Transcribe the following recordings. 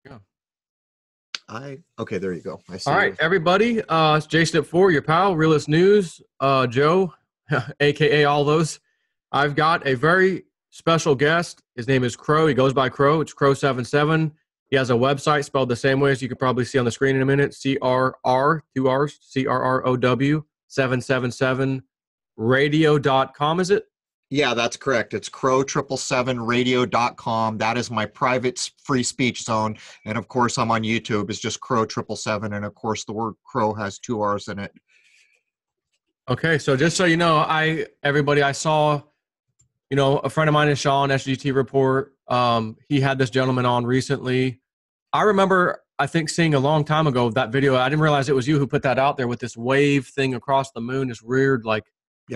Yeah. Okay, there you go. I see. All right, everybody. It's Jason at 4, your pal, Realist News. Joe, aka all those. I've got a very special guest. His name is Crrow. He goes by Crrow. It's Crrow777. He has a website spelled the same way as you can probably see on the screen in a minute. CRR, two R's, CRROW 777 radio.com, is it? Yeah, that's correct. It's Crrow777radio.com. That is my private free speech zone. And of course, I'm on YouTube. It's just Crrow777. And of course, the word crow has 2 R's in it. Okay, so just so you know, everybody, I saw, a friend of mine is Sean, SGT Report. He had this gentleman on recently. I remember, I think, seeing a long time ago that video. I didn't realize it was you who put that out there with this wave thing across the moon. This weird,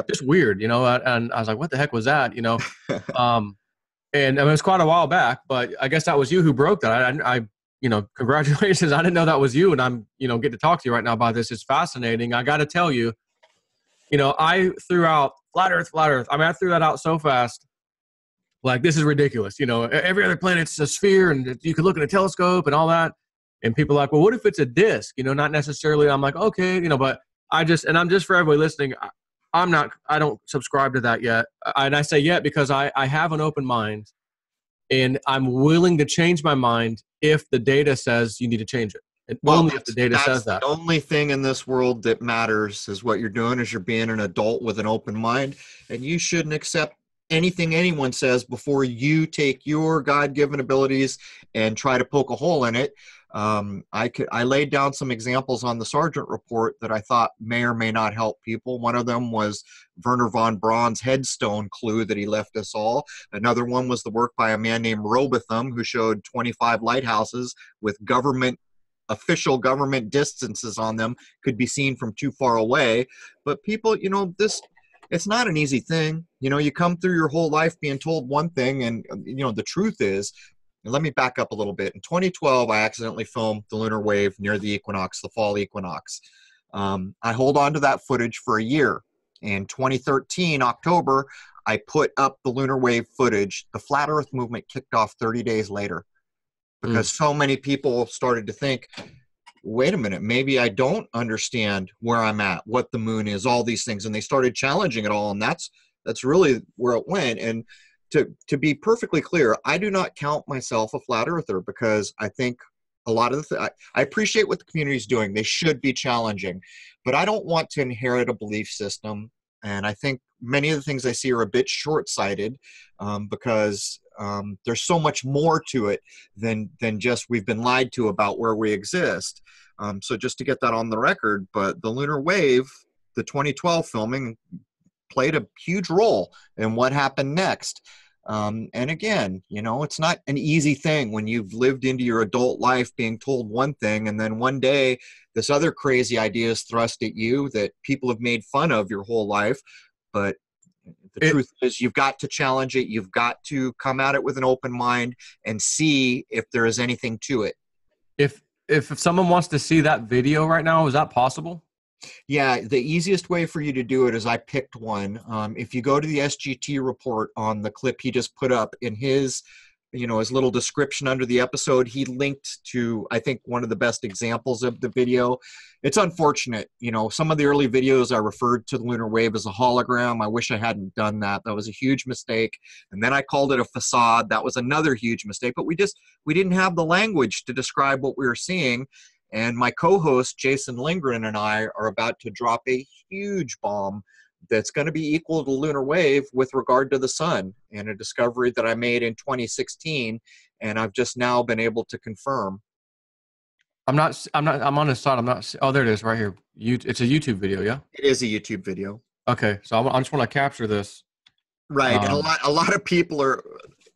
just weird, and I was like, what the heck was that, and I mean, it was quite a while back, but I guess that was you who broke that. I congratulations. I didn't know that was you, and I'm, getting to talk to you right now about this. It's fascinating. I got to tell you, I threw out flat Earth. I mean, I threw that out so fast. Like, this is ridiculous. Every other planet's a sphere, and you can look at a telescope and all that. And people are like, well, what if it's a disc? Not necessarily. I'm like, okay, but I'm just for everybody listening, I don't subscribe to that yet. And I say yet because I have an open mind, and I'm willing to change my mind if the data says you need to change it. And only if the data says that. The only thing in this world that matters is what you're doing is you're being an adult with an open mind, and you shouldn't accept anything anyone says before you take your God-given abilities and try to poke a hole in it. I laid down some examples on the Sargent report that I thought may or may not help people. One of them was Wernher von Braun's headstone clue that he left us all. Another one was the work by a man named Robotham, who showed 25 lighthouses with official government distances on them could be seen from too far away. But people, it's not an easy thing. You come through your whole life being told one thing, and the truth is, and let me back up a little bit. In 2012, I accidentally filmed the lunar wave near the equinox, the fall equinox. I hold on to that footage for a year. In 2013, October, I put up the lunar wave footage. The flat Earth movement kicked off 30 days later because so many people started to think, wait a minute, maybe I don't understand where I'm at, what the moon is, all these things. And they started challenging it all. And that's really where it went. And to be perfectly clear, I do not count myself a flat earther because I think a lot of I appreciate what the community is doing. They should be challenging, but I don't want to inherit a belief system. And I think many of the things I see are a bit short-sighted because there's so much more to it than just we've been lied to about where we exist. So just to get that on the record, but the lunar wave, the 2012 filming played a huge role in what happened next. And again, it's not an easy thing when you've lived into your adult life being told one thing, and then one day this other crazy idea is thrust at you that people have made fun of your whole life. But the truth is, you've got to challenge it. You've got to come at it with an open mind and see if there is anything to it. If someone wants to see that video right now, is that possible? Yeah, the easiest way for you to do it is I picked one. If you go to the SGT report on the clip he just put up in his little description under the episode, he linked to, I think, one of the best examples of the video. It's unfortunate. Some of the early videos I referred to the lunar wave as a hologram. I wish I hadn't done that. That was a huge mistake. And then I called it a facade. That was another huge mistake. But we didn't have the language to describe what we were seeing. And my co-host, Jason Lindgren, and I are about to drop a huge bomb that's going to be equal to the lunar wave with regard to the sun, and a discovery that I made in 2016, and I've just now been able to confirm. I'm on his side. Oh, there it is right here. It's a YouTube video, yeah? It is a YouTube video. Okay, so I just want to capture this. Right, and a lot of people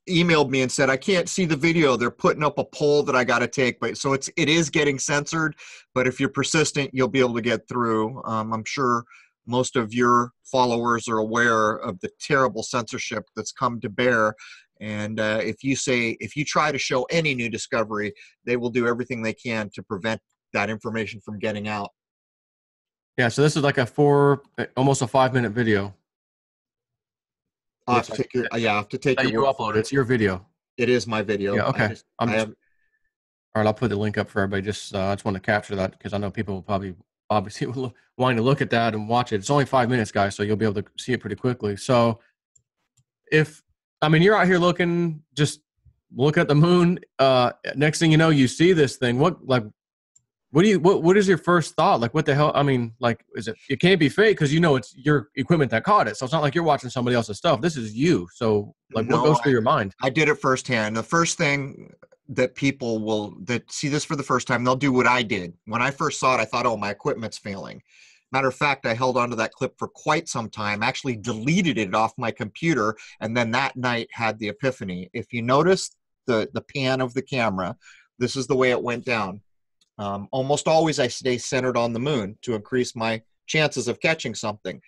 emailed me and said, I can't see the video. They're putting up a poll that I got to take. But so it is getting censored, but if you're persistent, you'll be able to get through. I'm sure most of your followers are aware of the terrible censorship that's come to bear. And if you try to show any new discovery, they will do everything they can to prevent that information from getting out. Yeah, so this is like almost a 5-minute video. I have to take your you upload. It's your video. It is my video. Yeah, okay. All right, I'll put the link up for everybody. I just want to capture that because I know people will probably obviously wanting to look at that and watch it. It's only 5 minutes, guys, so you'll be able to see it pretty quickly. So if I mean you're out here looking, just look at the moon. Next thing you know, you see this thing. What is your first thought? Like, what the hell? I mean, like, it can't be fake because you know it's your equipment that caught it. So it's not like you're watching somebody else's stuff. This is you. So like, what No, goes through your mind? I did it firsthand. The first thing that that see this for the first time, they'll do what I did. When I first saw it, I thought, oh, my equipment's failing. Matter of fact, I held onto that clip for quite some time, actually deleted it off my computer, and then that night had the epiphany. If you notice the pan of the camera, this is the way it went down. Almost always I stay centered on the moon to increase my chances of catching something.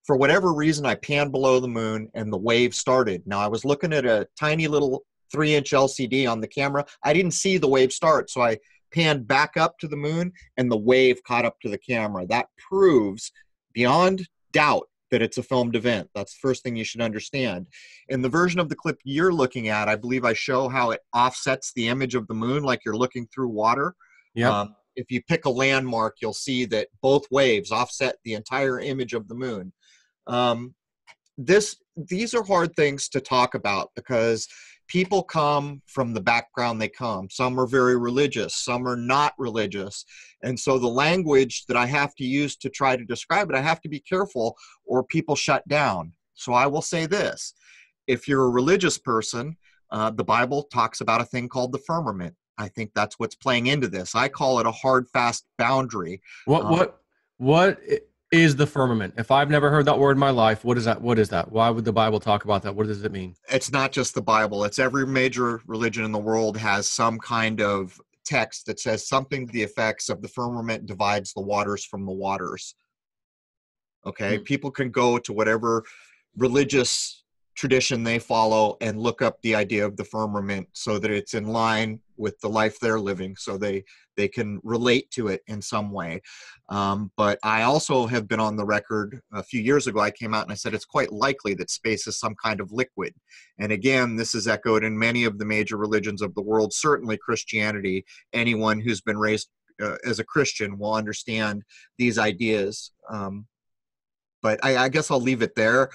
For whatever reason, I panned below the moon and the wave started. Now, I was looking at a tiny little 3-inch LCD on the camera. I didn't see the wave start, so I panned back up to the moon and the wave caught up to the camera. That proves beyond doubt that it's a filmed event. That's the first thing you should understand. In the version of the clip you're looking at, I believe I show how it offsets the image of the moon like you're looking through water. Yep. If you pick a landmark, you'll see that both waves offset the entire image of the moon. These are hard things to talk about because people come from the background they come. Some are very religious, some are not religious. And so the language that I have to use to try to describe it, I have to be careful or people shut down. So I will say this. If you're a religious person, the Bible talks about a thing called the firmament. I think that's what's playing into this. I call it a hard, fast boundary. What is the firmament? If I've never heard that word in my life, what is that? What is that? Why would the Bible talk about that? What does it mean? It's not just the Bible. It's every major religion in the world has some kind of text that says something to the effects of the firmament divides the waters from the waters. Okay, people can go to whatever religious tradition they follow and look up the idea of the firmament so that it's in line with the life they're living, so they can relate to it in some way. But I also have been on the record a few years ago. I came out and I said it's quite likely that space is some kind of liquid. And again, this is echoed in many of the major religions of the world, certainly Christianity. Anyone who's been raised as a Christian will understand these ideas. But I guess I'll leave it there.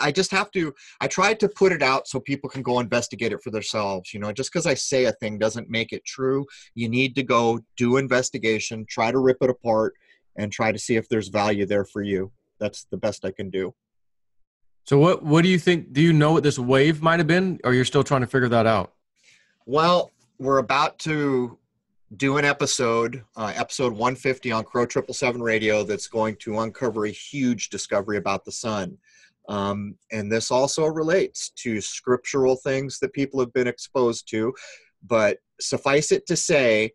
I just have to, I tried to put it out so people can go investigate it for themselves. You know, just because I say a thing doesn't make it true. You need to go do investigation, try to rip it apart, and try to see if there's value there for you. That's the best I can do. So what do you think? Do you know what this wave might have been, or you're still trying to figure that out? Well, we're about to do an episode 150 on Crrow777 Radio that's going to uncover a huge discovery about the sun. And this also relates to scriptural things that people have been exposed to, but suffice it to say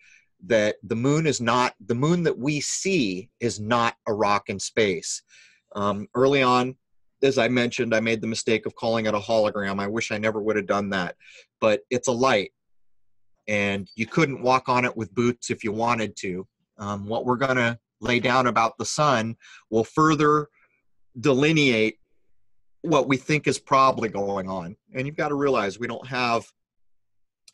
that the moon that we see is not a rock in space. Early on, as I mentioned, I made the mistake of calling it a hologram. I wish I never would have done that, but it's a light and you couldn't walk on it with boots if you wanted to. What we're going to lay down about the sun will further delineate what we think is probably going on. And you've got to realize we don't have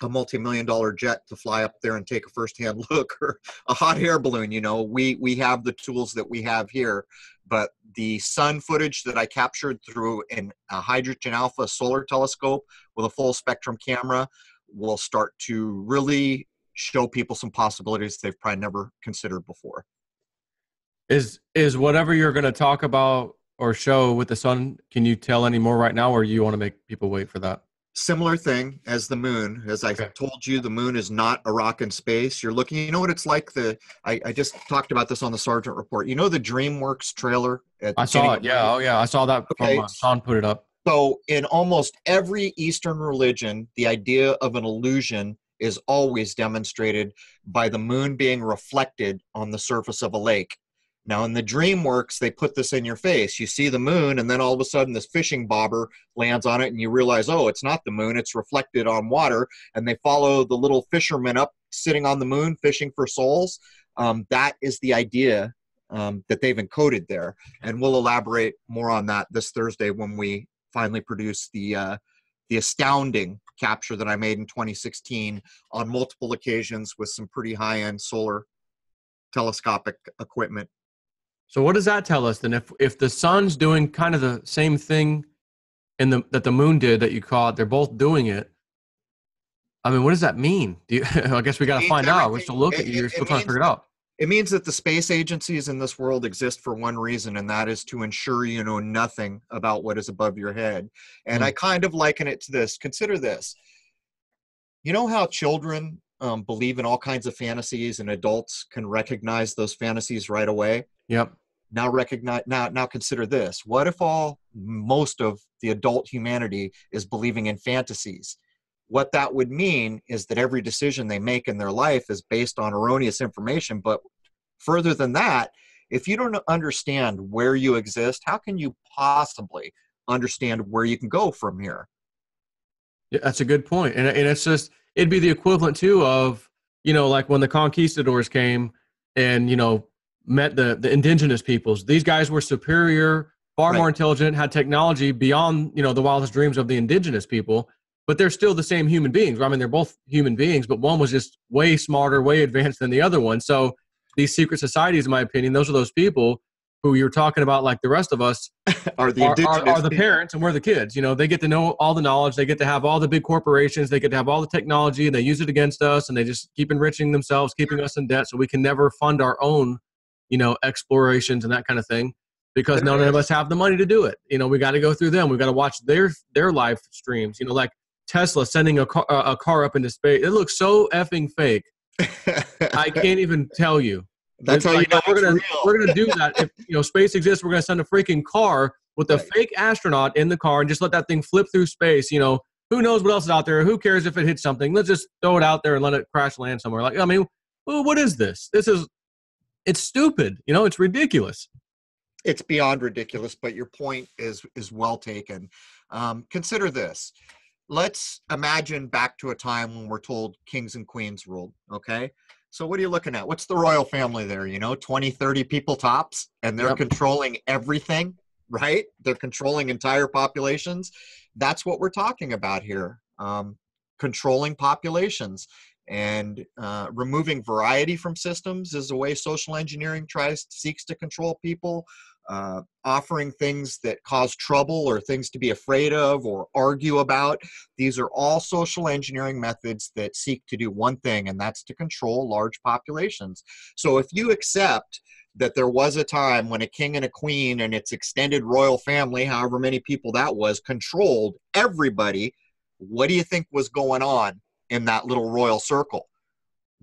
a multi-million-dollar jet to fly up there and take a first-hand look, or a hot air balloon. You know, we have the tools that we have here, but the sun footage that I captured through a hydrogen alpha solar telescope with a full spectrum camera will start to really show people some possibilities they've probably never considered before. Is whatever you're going to talk about or show with the sun, can you tell any more right now, or you want to make people wait for that? Similar thing as the moon. As I told you, the moon is not a rock in space. You're looking, you know what it's like? I just talked about this on the Sergeant Report. You know the DreamWorks trailer? I saw it. Yeah. Oh, yeah. I saw that. Okay. From Sean put it up. So in almost every Eastern religion, the idea of an illusion is always demonstrated by the moon being reflected on the surface of a lake. Now, in the DreamWorks, they put this in your face. You see the moon, and then all of a sudden this fishing bobber lands on it, and you realize, oh, it's not the moon, it's reflected on water, and they follow the little fisherman up sitting on the moon fishing for souls. That is the idea that they've encoded there, and we'll elaborate more on that this Thursday when we finally produce the the astounding capture that I made in 2016 on multiple occasions with some pretty high-end solar telescopic equipment. So what does that tell us then? If the sun's doing kind of the same thing that the moon did that you caught, they're both doing it. I mean, what does that mean? I guess we got to find out. We're still looking. You're still trying to figure it out. It means that the space agencies in this world exist for one reason, and that is to ensure you know nothing about what is above your head. And I kind of liken it to this. Consider this. You know how children believe in all kinds of fantasies, and adults can recognize those fantasies right away? Yep. Now consider this. What if most of the adult humanity is believing in fantasies? What that would mean is that every decision they make in their life is based on erroneous information. But further than that, if you don't understand where you exist, how can you possibly understand where you can go from here? Yeah, that's a good point. And it's just, it'd be the equivalent too of, like when the conquistadors came and, met the indigenous peoples. These guys were superior, far more intelligent, had technology beyond, the wildest dreams of the indigenous people. But they're still the same human beings. I mean, they're both human beings, but one was just way smarter, way advanced than the other one. So these secret societies, in my opinion, those are those people who you're talking about, like the rest of us, are the parents, and we're the kids. They get to know all the knowledge. They get to have all the big corporations. They get to have all the technology, and they use it against us, and they just keep enriching themselves, keeping us in debt so we can never fund our own, explorations and that kind of thing. Because none of us have the money to do it. We got to go through them. We got to watch their live streams. Like Tesla sending a car up into space. It looks so effing fake. I can't even tell you. That's how you know we're gonna do that. If space exists, we're gonna send a freaking car with a fake astronaut in the car and just let that thing flip through space. Who knows what else is out there? Who cares if it hits something? Let's just throw it out there and let it crash land somewhere. What is this? It's stupid. It's ridiculous. It's beyond ridiculous, but your point is well taken. Consider this. Let's imagine back to a time when we're told kings and queens ruled, okay? So what are you looking at? What's the royal family there, 20, 30 people tops, and they're controlling everything, right? They're controlling entire populations. That's what we're talking about here, controlling populations. And removing variety from systems is a way social engineering seeks to control people. Offering things that cause trouble or things to be afraid of or argue about. These are all social engineering methods that seek to do one thing, and that's to control large populations. So if you accept that there was a time when a king and a queen and its extended royal family, however many people that was, controlled everybody, what do you think was going on in that little royal circle?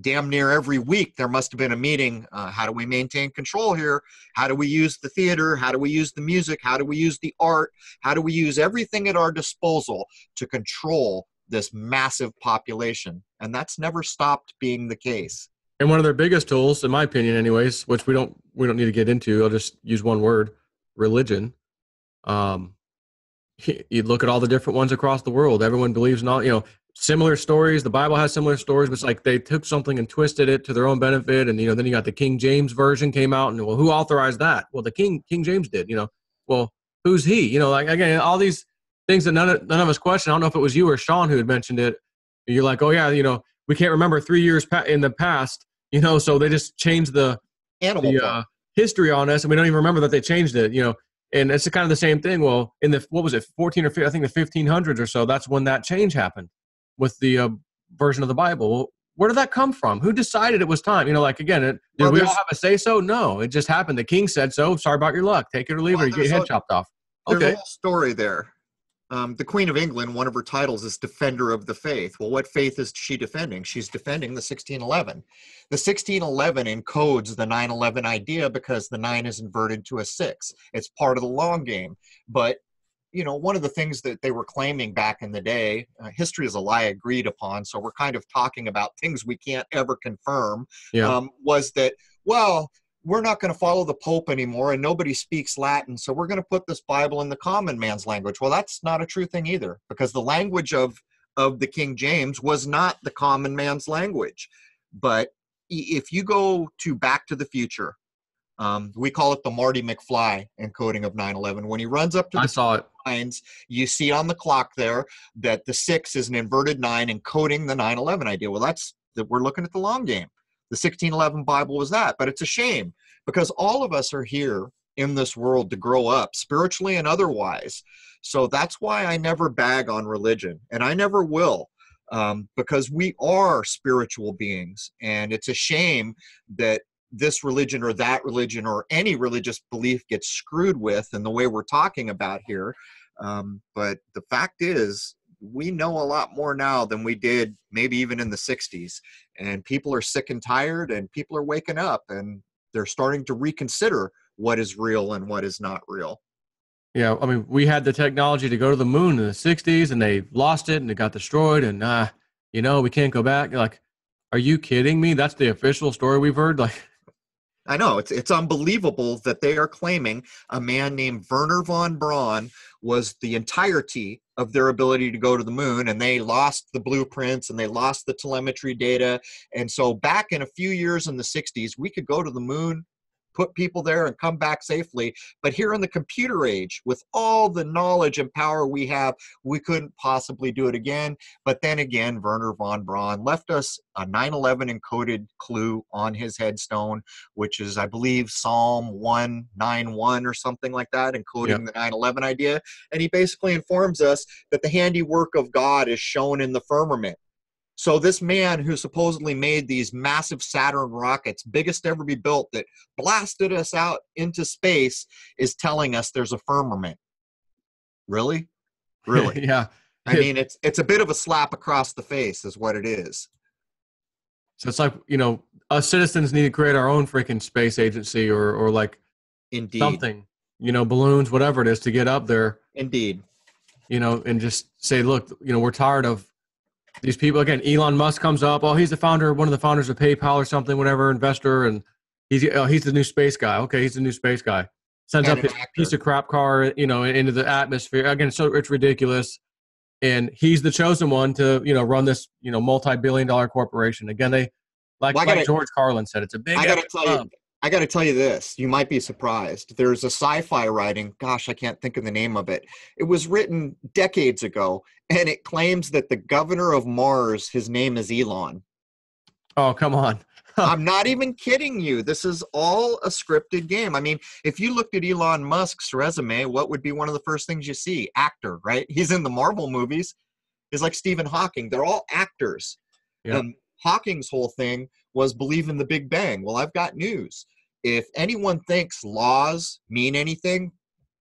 Damn near every week there must have been a meeting. How do we maintain control here? How do we use the theater? How do we use the music? How do we use the art? How do we use everything at our disposal to control this massive population? And that's never stopped being the case. And one of their biggest tools, in my opinion anyways, which we don't need to get into, I'll just use one word: religion. You look at all the different ones across the world. Everyone believes in all, similar stories. The Bible has similar stories, but it's like they took something and twisted it to their own benefit. And, then you got the King James version came out, and, well, who authorized that? Well, the King James did, well, who's he? Again, all these things that none of us question. I don't know if it was you or Sean who had mentioned it. You're like, oh yeah, we can't remember 3 years in the past, so they just changed the history on us, and we don't even remember that they changed it, and it's kind of the same thing. Well, in the, what was it, 14 or 15, I think the 1500s or so, that's when that change happened with the version of the Bible. Well, where did that come from? Who decided it was time? Did we all have a say so? No, it just happened. The king said so. Sorry about your luck. Take it or leave it, or you get your head chopped off. Okay. There's a whole story there. The Queen of England, one of her titles is Defender of the Faith. Well, what faith is she defending? She's defending the 1611. The 1611 encodes the 9/11 idea because the 9 is inverted to a 6. It's part of the long game. But one of the things that they were claiming back in the day, history is a lie agreed upon, so we're kind of talking about things we can't ever confirm, was that, well, we're not going to follow the Pope anymore and nobody speaks Latin, so we're going to put this Bible in the common man's language. Well, that's not a true thing either, because the language of the King James was not the common man's language. But if you go to Back to the Future, we call it the Marty McFly encoding of 9/11. When he runs up to I saw it. nines. You see on the clock there that the 6 is an inverted 9 encoding the 9/11 idea. Well, we're looking at the long game. The 1611 Bible was that, but it's a shame because all of us are here in this world to grow up spiritually and otherwise. So that's why I never bag on religion, and I never will, because we are spiritual beings, and it's a shame that this religion or that religion or any religious belief gets screwed with in the way we're talking about here. But the fact is, we know a lot more now than we did maybe even in the 60s. And people are sick and tired, and people are waking up, and they're starting to reconsider what is real and what is not real. Yeah, I mean, we had the technology to go to the moon in the 60s, and they lost it, and it got destroyed, and, we can't go back. You're like, are you kidding me? That's the official story we've heard? Like, I know, it's unbelievable that they are claiming a man named Wernher von Braun was the entirety of their ability to go to the moon, and they lost the blueprints and they lost the telemetry data. And so back in a few years in the 60s, we could go to the moon, put people there, and come back safely. But here in the computer age, with all the knowledge and power we have, we couldn't possibly do it again. But then again, Wernher von Braun left us a 9/11 encoded clue on his headstone, which is, I believe, Psalm 191 or something like that, encoding the 9/11 idea. And he basically informs us that the handiwork of God is shown in the firmament. So this man who supposedly made these massive Saturn rockets, biggest to ever be built, that blasted us out into space, is telling us there's a firmament. Really? Really? yeah. I mean, it's a bit of a slap across the face is what it is. So it's like, us citizens need to create our own freaking space agency or like Indeed. something, balloons, whatever it is, to get up there. Indeed. And just say, look, we're tired of these people. Again, Elon Musk comes up. Oh, he's one of the founders of PayPal or something, whatever, investor. And he's the new space guy. Okay, he's the new space guy. Sends up his piece of crap car, into the atmosphere. Again, so it's ridiculous. And he's the chosen one to, run this, multi-billion-dollar corporation. Again, like George Carlin said, it's a big. I got to tell you this. You might be surprised. There's a sci-fi writing. Gosh, I can't think of the name of it. It was written decades ago, and it claims that the governor of Mars, his name is Elon. Oh, come on. I'm not even kidding you. This is all a scripted game. I mean, if you looked at Elon Musk's resume, what would be one of the first things you see? Actor, right? He's in the Marvel movies. He's like Stephen Hawking. They're all actors. Yep. Hawking's whole thing was believe in the Big Bang. Well, I've got news. If anyone thinks laws mean anything,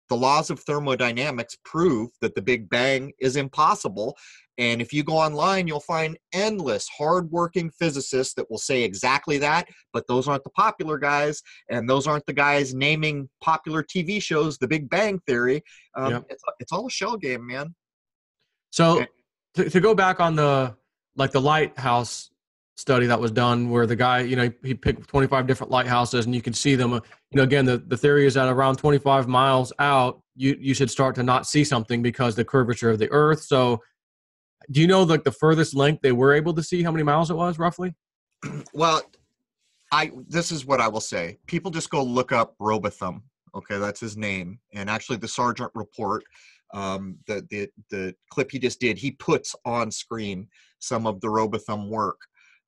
the laws of thermodynamics prove that the Big Bang is impossible. And if you go online, you'll find endless hardworking physicists that will say exactly that, but those aren't the popular guys, and those aren't the guys naming popular TV shows The Big Bang Theory. It's all a shell game, man. So to go back on the lighthouse study that was done where the guy, he picked 25 different lighthouses and you could see them, again, the theory is that around 25 miles out, you should start to not see something because the curvature of the earth. So do you know the furthest length they were able to see, how many miles it was roughly? Well, this is what I will say. People just go look up Robotham. Okay, that's his name. And actually the Sergeant report, the clip he just did, he puts on screen some of the Robotham work.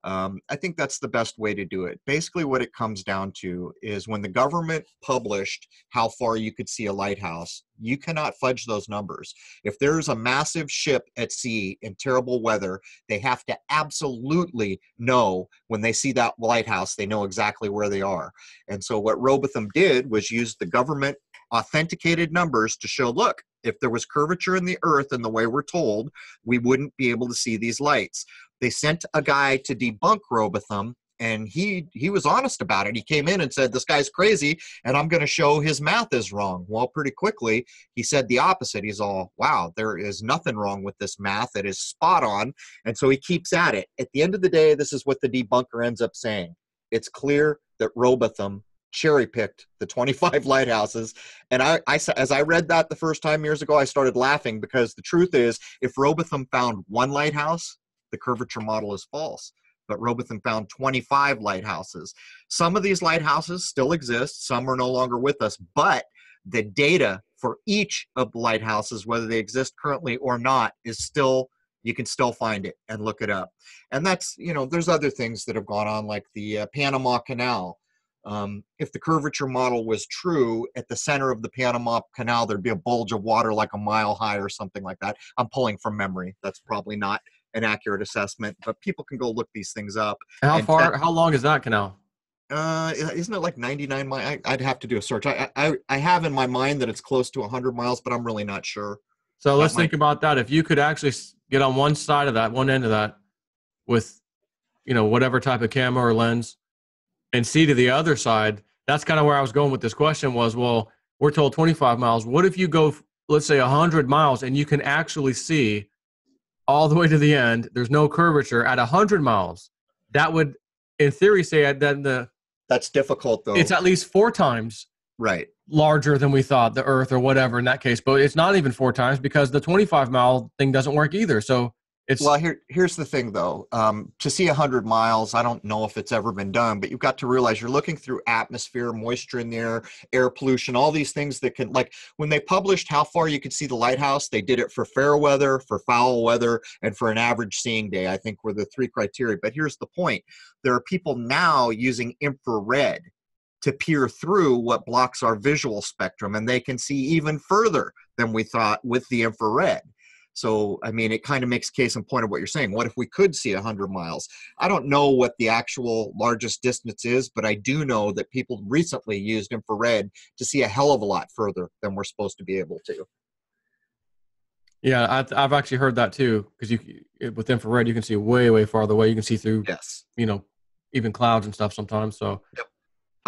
I think that's the best way to do it. Basically, what it comes down to is when the government published how far you could see a lighthouse, you cannot fudge those numbers. If there's a massive ship at sea in terrible weather, they have to absolutely know when they see that lighthouse, they know exactly where they are. And so what Robotham did was use the government authenticated numbers to show, look, if there was curvature in the earth in the way we're told, we wouldn't be able to see these lights. They sent a guy to debunk Robotham, and he was honest about it. He came in and said, this guy's crazy, and I'm going to show his math is wrong. Well, pretty quickly, he said the opposite. He's all, wow, there is nothing wrong with this math. It is spot on. And so he keeps at it. At the end of the day, this is what the debunker ends up saying. It's clear that Robotham cherry-picked the 25 lighthouses. And as I read that the first time years ago, I started laughing because the truth is, if Robotham found one lighthouse, the curvature model is false. But Robotham found 25 lighthouses. Some of these lighthouses still exist. Some are no longer with us. But the data for each of the lighthouses, whether they exist currently or not, is still, you can still find it and look it up. And that's, you know, there's other things that have gone on, like the Panama Canal. If the curvature model was true, at the center of the Panama Canal, there'd be a bulge of water like a mile high or something like that. I'm pulling from memory. That's probably not an accurate assessment, but people can go look these things up. How long is that canal? Isn't it like 99 miles? I'd have to do a search. I have in my mind that it's close to 100 miles, but I'm really not sure. So let's think about that. If you could actually get on one side of that, one end of that, with, you know, whatever type of camera or lens, and see to the other side, that's kind of where I was going with this question was, well, we're told 25 miles. What if you go, let's say 100 miles, and you can actually see all the way to the end? There's no curvature at 100 miles. That would, in theory, say that that's difficult, though. It's at least 4 times right larger than we thought, the Earth or whatever in that case. But it's not even 4 times, because the 25-mile thing doesn't work either. So it's, well, here's the thing, though. To see 100 miles, I don't know if it's ever been done, but you've got to realize you're looking through atmosphere, moisture in the air pollution, all these things that can, like when they published how far you could see the lighthouse, they did it for fair weather, for foul weather, and for an average seeing day, I think were the 3 criteria. But here's the point. There are people now using infrared to peer through what blocks our visual spectrum, and they can see even further than we thought with the infrared. So, I mean, it kind of makes case in point of what you're saying. What if we could see 100 miles? I don't know what the actual largest distance is, but I do know that people recently used infrared to see a hell of a lot further than we're supposed to be able to. Yeah, I've actually heard that too, because with infrared, you can see way, way farther away. You can see through, yes, you know, even clouds and stuff sometimes. So, yep.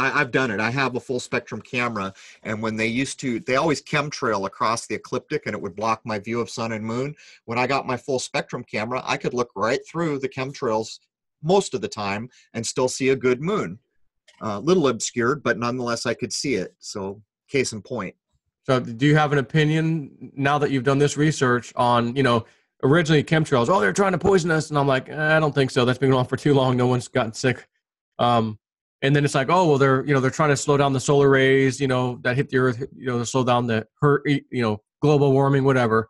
I've done it. I have a full spectrum camera, and when they always chemtrail across the ecliptic, and it would block my view of sun and moon. When I got my full spectrum camera, I could look right through the chemtrails most of the time and still see a good moon. A little obscured, but nonetheless, I could see it. So, case in point. So, do you have an opinion now that you've done this research on, you know, originally chemtrails? Oh, they're trying to poison us, and I'm like, I don't think so. That's been going on for too long. No one's gotten sick. And then it's like, oh, well, they're trying to slow down the solar rays, you know, that hit the Earth, you know, to slow down global warming, whatever.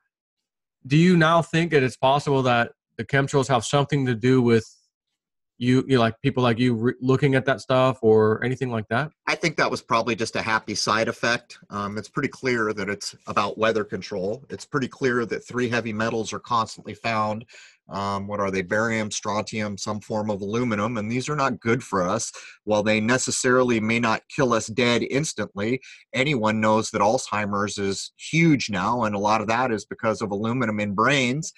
Do you now think that it's possible that the chemtrails have something to do with you know, like people like you looking at that stuff or anything like that? I think that was probably just a happy side effect. It's pretty clear that it's about weather control. It's pretty clear that 3 heavy metals are constantly found. What are they? Barium, strontium, some form of aluminum, and these are not good for us. While they necessarily may not kill us dead instantly, anyone knows that Alzheimer's is huge now, and a lot of that is because of aluminum in brains.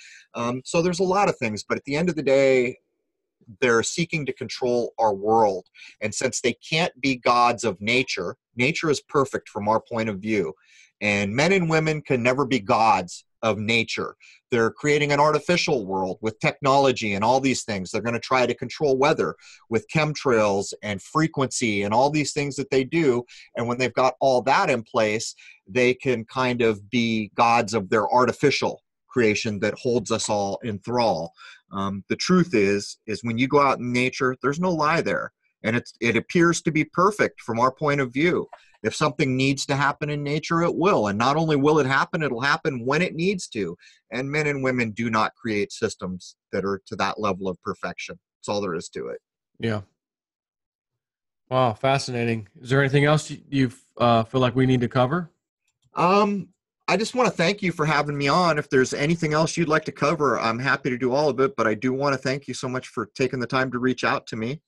So there's a lot of things, but at the end of the day, they're seeking to control our world. And since they can't be gods of nature, nature is perfect from our point of view. And men and women can never be gods of nature. They're creating an artificial world with technology and all these things. They're going to try to control weather with chemtrails and frequency and all these things that they do. And when they've got all that in place, they can kind of be gods of their artificial creation that holds us all in thrall. The truth is when you go out in nature, there's no lie there. And it appears to be perfect from our point of view. If something needs to happen in nature, it will. And not only will it happen, it'll happen when it needs to. And men and women do not create systems that are to that level of perfection. That's all there is to it. Yeah. Wow, fascinating. Is there anything else you feel like we need to cover? I just want to thank you for having me on. If there's anything else you'd like to cover, I'm happy to do all of it. But I do want to thank you so much for taking the time to reach out to me.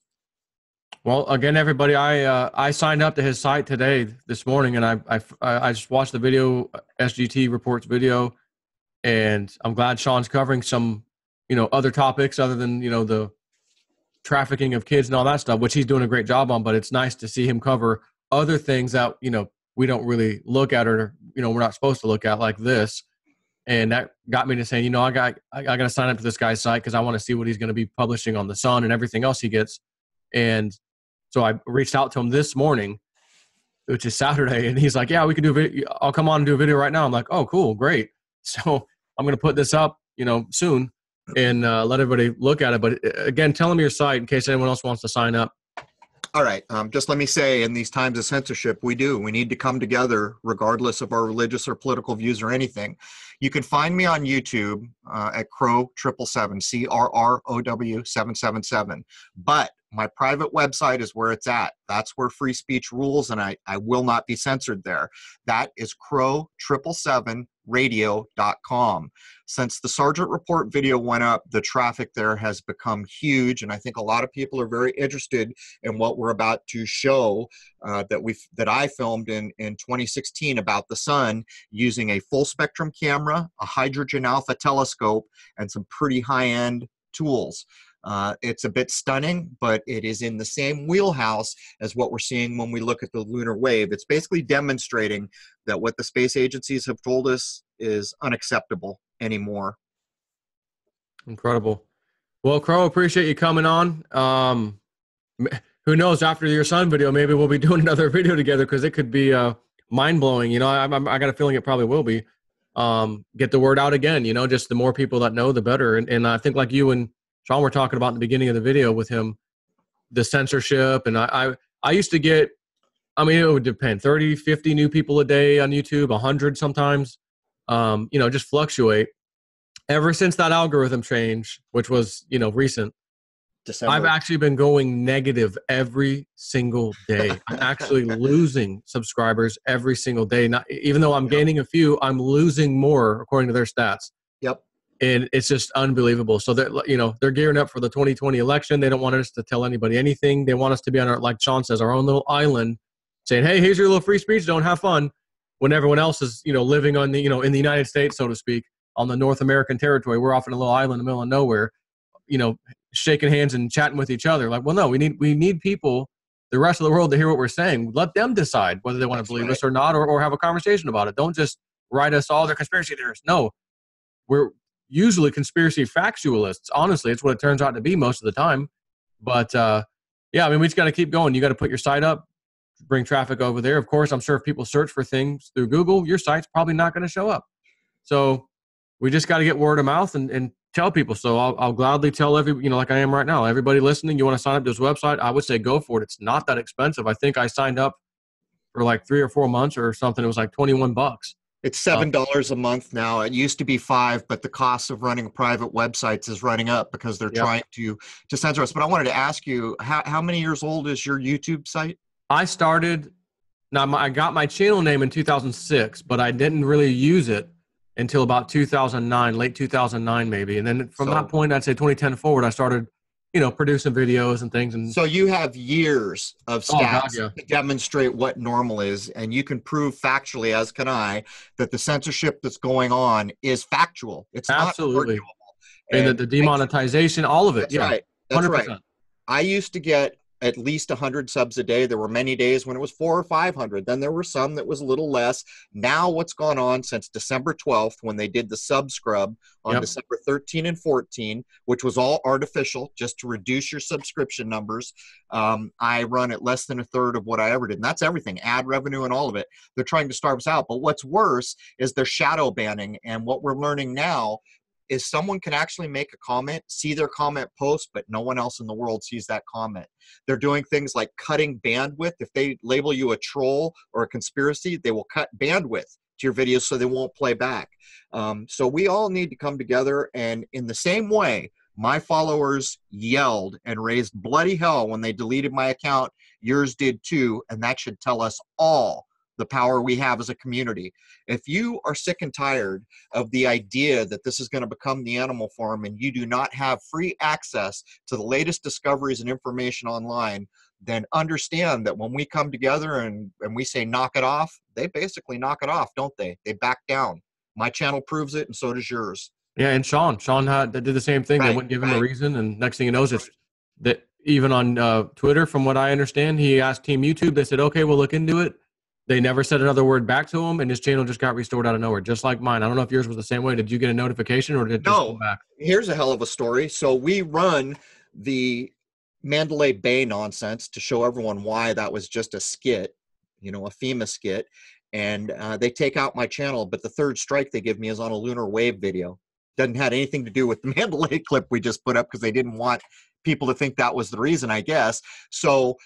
Well, again, everybody, I signed up to his site this morning, and I just watched the video, SGT Reports video, and I'm glad Sean's covering some, you know, other topics other than, you know, the trafficking of kids and all that stuff, which he's doing a great job on. But it's nice to see him cover other things that, you know, we don't really look at, or, you know, we're not supposed to look at, like this. And that got me to saying, you know, I got to sign up to this guy's site because I want to see what he's going to be publishing on the Sun and everything else he gets. And so I reached out to him this morning, which is Saturday, and he's like, yeah, we can do a video. I'll come on and do a video right now. I'm like, oh, cool, great. So I'm going to put this up, you know, soon and let everybody look at it. But again, tell them your site in case anyone else wants to sign up. All right. Just let me say, in these times of censorship, we need to come together regardless of our religious or political views or anything. You can find me on YouTube at Crrow777, Crrow777. But my private website is where it's at. That's where free speech rules, and I will not be censored there. That is Crrow777radio.com. Since the Sergeant Report video went up, the traffic there has become huge, and I think a lot of people are very interested in what we're about to show that I filmed in 2016 about the sun using a full spectrum camera, a hydrogen alpha telescope, and some pretty high-end tools. It's a bit stunning, but it is in the same wheelhouse as what we're seeing when we look at the lunar wave. It's basically demonstrating that what the space agencies have told us is unacceptable anymore. Incredible. Well, Crrow, appreciate you coming on. Who knows, after your sun video, maybe we'll be doing another video together, because it could be mind-blowing. You know, I got a feeling it probably will be. Get the word out again, you know, just the more people that know, the better. And I think, like you and Sean were talking about in the beginning of the video with him, the censorship. And I used to get, I mean, it would depend, 30, 50 new people a day on YouTube, 100 sometimes, you know, just fluctuate. Ever since that algorithm change, which was, you know, recent, December, I've actually been going negative every single day. I'm actually losing subscribers every single day. Not, even though I'm gaining a few, I'm losing more according to their stats. Yep. And it's just unbelievable. So that, you know, they're gearing up for the 2020 election. They don't want us to tell anybody anything. They want us to be on our, like Sean says, our own little island, saying, hey, here's your little free speech zone, have fun, when everyone else is, you know, living on the, you know, in the United States, so to speak, on the North American territory. We're off in a little island in the middle of nowhere, you know, shaking hands and chatting with each other. Like, well, no, we need people, the rest of the world, to hear what we're saying. Let them decide whether they want to believe us or not, or have a conversation about it. Don't just write us all, they're conspiracy theorists. No, we're usually conspiracy factualists. Honestly, it's what it turns out to be most of the time. But yeah, I mean, we just got to keep going. You got to put your site up, bring traffic over there. Of course, I'm sure if people search for things through Google, your site's probably not going to show up. So we just got to get word of mouth and tell people. So I'll gladly tell you know, like I am right now, everybody listening, you want to sign up to this website, I would say go for it. It's not that expensive. I think I signed up for like 3 or 4 months or something. It was like $21. It's $7 a month now. It used to be $5, but the cost of running private websites is running up because they're trying to censor us. But I wanted to ask you, how many years old is your YouTube site? I got my channel name in 2006, but I didn't really use it until about 2009, late 2009 maybe. And then from that point, I'd say 2010 forward, I started, you know, producing videos and things. And so you have years of stats to demonstrate what normal is, and you can prove factually, as can I, that the censorship that's going on is factual. It's absolutely not arguable. And the demonetization, all of it. That's right. That's 100%. Right. I used to get at least 100 subs a day. There were many days when it was 400 or 500. Then there were some that was a little less. Now what's gone on since December 12th, when they did the sub scrub on December 13 and 14, which was all artificial, just to reduce your subscription numbers. I run at less than a third of what I ever did. And that's everything, ad revenue and all of it. They're trying to starve us out. But what's worse is they're shadow banning. And what we're learning now is someone can actually make a comment, see their comment post, but no one else in the world sees that comment. They're doing things like cutting bandwidth. If they label you a troll or a conspiracy, they will cut bandwidth to your videos so they won't play back. So we all need to come together. And in the same way, my followers yelled and raised bloody hell when they deleted my account. Yours did too. And that should tell us all the power we have as a community. If you are sick and tired of the idea that this is going to become the animal farm and you do not have free access to the latest discoveries and information online, then understand that when we come together and we say knock it off, they basically knock it off, don't they? They back down. My channel proves it, and so does yours. Yeah, and Sean did the same thing. They wouldn't give him a reason, and next thing he knows, it's that even on Twitter, from what I understand, he asked Team YouTube. They said, okay, we'll look into it. They never said another word back to him, and his channel just got restored out of nowhere, just like mine. I don't know if yours was the same way. Did you get a notification, or did it just go back? Here's a hell of a story. So we run the Mandalay Bay nonsense to show everyone why that was just a skit, you know, a FEMA skit. And they take out my channel, but the third strike they give me is on a lunar wave video. Doesn't have anything to do with the Mandalay clip we just put up, because they didn't want people to think that was the reason, I guess. So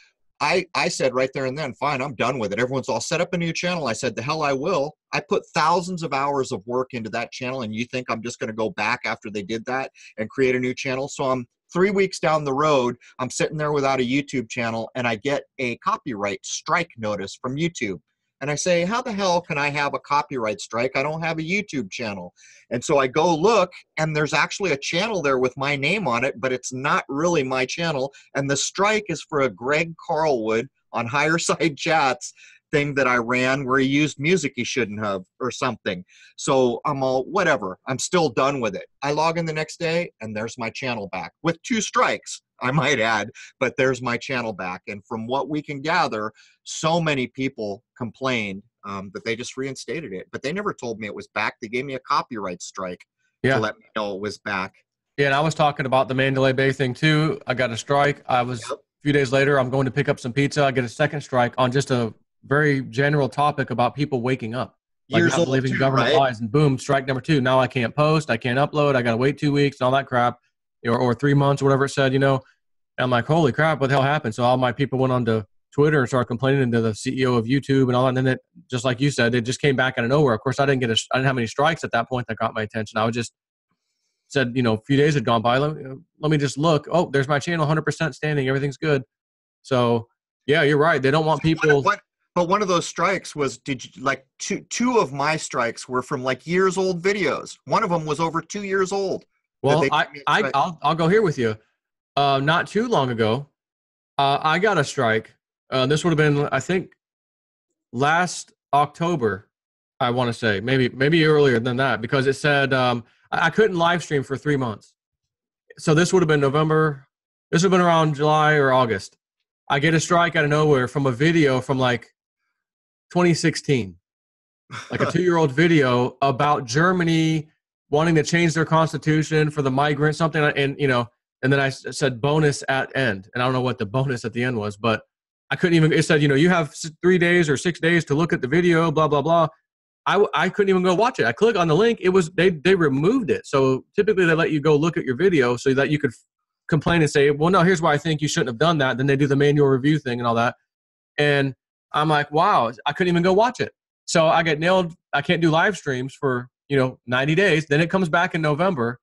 I said right there and then, fine, I'm done with it. Everyone's all set up a new channel. I said, the hell I will. I put thousands of hours of work into that channel, and you think I'm just going to go back after they did that and create a new channel? So I'm 3 weeks down the road, I'm sitting there without a YouTube channel, and I get a copyright strike notice from YouTube. And I say, how the hell can I have a copyright strike? I don't have a YouTube channel. And so I go look, and there's actually a channel there with my name on it, but it's not really my channel. And the strike is for a Greg Carlwood on Higher Side Chats thing that I ran where he used music he shouldn't have or something. So I'm all, whatever. I'm still done with it. I log in the next day, and there's my channel back with 2 strikes, I might add, but there's my channel back. And from what we can gather, so many people complained that they just reinstated it, but they never told me it was back. They gave me a copyright strike to let me know it was back. Yeah, and I was talking about the Mandalay Bay thing too. I got a strike. A few days later, I'm going to pick up some pizza. I get a second strike on just a very general topic about people waking up. Like not believing government lies, and boom, strike number 2. Now I can't post, I can't upload, I got to wait 2 weeks and all that crap, or 3 months or whatever it said, you know. And I'm like, holy crap, what the hell happened? So all my people went on to Twitter and started complaining to the CEO of YouTube and all that. And then it, just like you said, it just came back out of nowhere. Of course, I didn't have any strikes at that point that got my attention. I was just said, you know, a few days had gone by. Let me just look. Oh, there's my channel, 100% standing. Everything's good. So yeah, you're right. They don't want people. But one of those strikes was, two of my strikes were from like years old videos. One of them was over 2 years old. Well, I'll go here with you. Not too long ago, I got a strike. This would have been, I think, last October. I want to say maybe earlier than that, because it said I couldn't live stream for 3 months. So this would have been November. This would have been around July or August. I get a strike out of nowhere from a video from like 2016, like a 2-year-old video about Germany wanting to change their constitution for the migrant something, and you know. And then I said bonus at end. And I don't know what the bonus at the end was, but I couldn't even, it said, you know, you have 3 days or 6 days to look at the video, blah, blah, blah. I couldn't even go watch it. I clicked on the link. It was, they removed it. So typically they let you go look at your video so that you could complain and say, well, no, here's why I think you shouldn't have done that. Then they do the manual review thing and all that. And I'm like, wow, I couldn't even go watch it. So I get nailed. I can't do live streams for, 90 days. Then it comes back in November.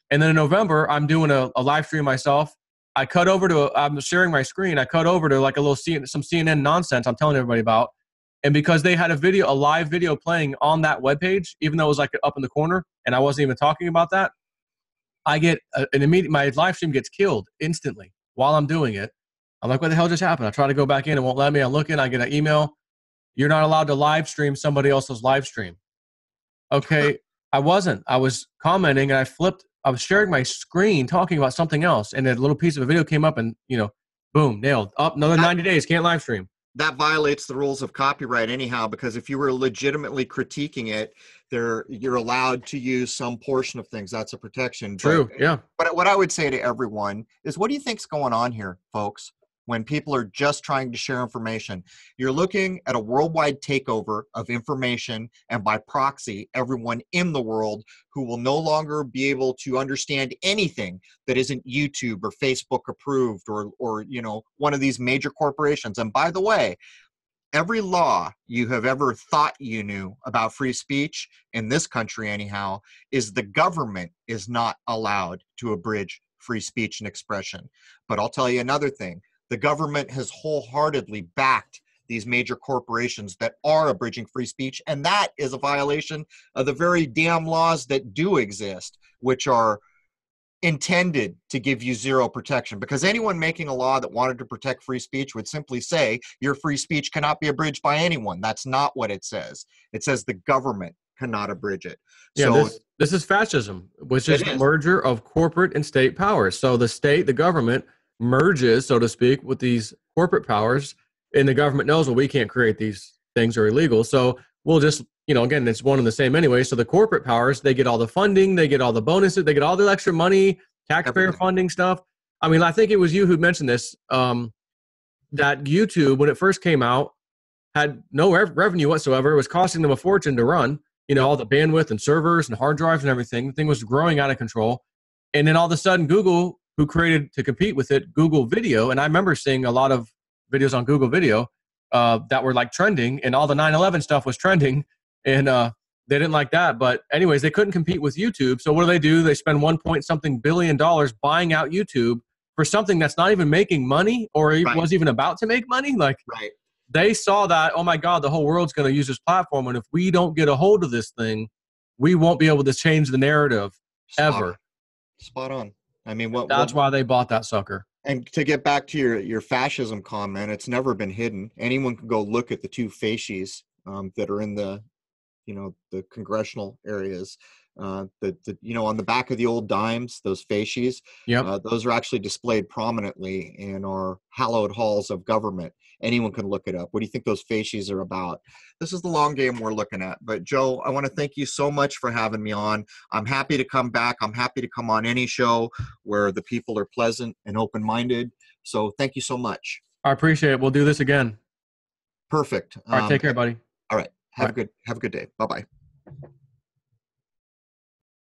And then in November, I'm doing a live stream myself. I cut over to, I'm sharing my screen. I cut over to like some CNN nonsense I'm telling everybody about. And because they had a live video playing on that webpage, even though it was like up in the corner and I wasn't even talking about that, I get my live stream gets killed instantly while I'm doing it. I'm like, what the hell just happened? I try to go back in. It won't let me. I look in, I get an email. You're not allowed to live stream somebody else's live stream. Okay. I wasn't. I was commenting and I was sharing my screen talking about something else. And a little piece of a video came up and, boom, nailed. Up another 90 days. Can't live stream. That violates the rules of copyright anyhow, because if you were legitimately critiquing it, you're allowed to use some portion of things. That's a protection. True, yeah. But what I would say to everyone is, what do you think's going on here, folks? When people are just trying to share information, you're looking at a worldwide takeover of information, and by proxy, everyone in the world who will no longer be able to understand anything that isn't YouTube or Facebook approved or one of these major corporations. And by the way, every law you have ever thought you knew about free speech in this country anyhow is the government is not allowed to abridge free speech and expression. But I'll tell you another thing. The government has wholeheartedly backed these major corporations that are abridging free speech, and that is a violation of the very damn laws that do exist, which are intended to give you zero protection. Because anyone making a law that wanted to protect free speech would simply say your free speech cannot be abridged by anyone. That's not what it says. It says the government cannot abridge it. Yeah, so this is fascism, which is the merger of corporate and state powers. So the state, the government, merges, so to speak, with these corporate powers, and the government knows, well, we can't create these things are illegal, so we'll just, again, it's one and the same anyway. So the corporate powers, they get all the funding, they get all the bonuses, they get all the extra money, taxpayer funding stuff. I mean, I think it was you who mentioned this, that YouTube, when it first came out, had no revenue whatsoever. It was costing them a fortune to run, all the bandwidth and servers and hard drives and everything. The thing was growing out of control. And then all of a sudden, Google, who created to compete with it, Google Video. And I remember seeing a lot of videos on Google Video that were like trending, and all the 9/11 stuff was trending, and they didn't like that. But anyways, they couldn't compete with YouTube. So what do? They spend 1 point something billion buying out YouTube for something that's not even making money, or Right. was even about to make money. Like, Right. they saw that, oh my God, the whole world's going to use this platform, and if we don't get a hold of this thing, we won't be able to change the narrative ever. Spot on. I mean, That's why they bought that sucker. And to get back to your fascism comment, it's never been hidden. Anyone can go look at the two fasces that are in the congressional areas. On the back of the old dimes, those fasces, those are actually displayed prominently in our hallowed halls of government. Anyone can look it up. What do you think those fasces are about? This is the long game we're looking at. But Joe, I want to thank you so much for having me on. I'm happy to come back. I'm happy to come on any show where the people are pleasant and open-minded. So thank you so much. I appreciate it. We'll do this again. Perfect. All right, take care, buddy. All right. Have a good day. Bye-bye.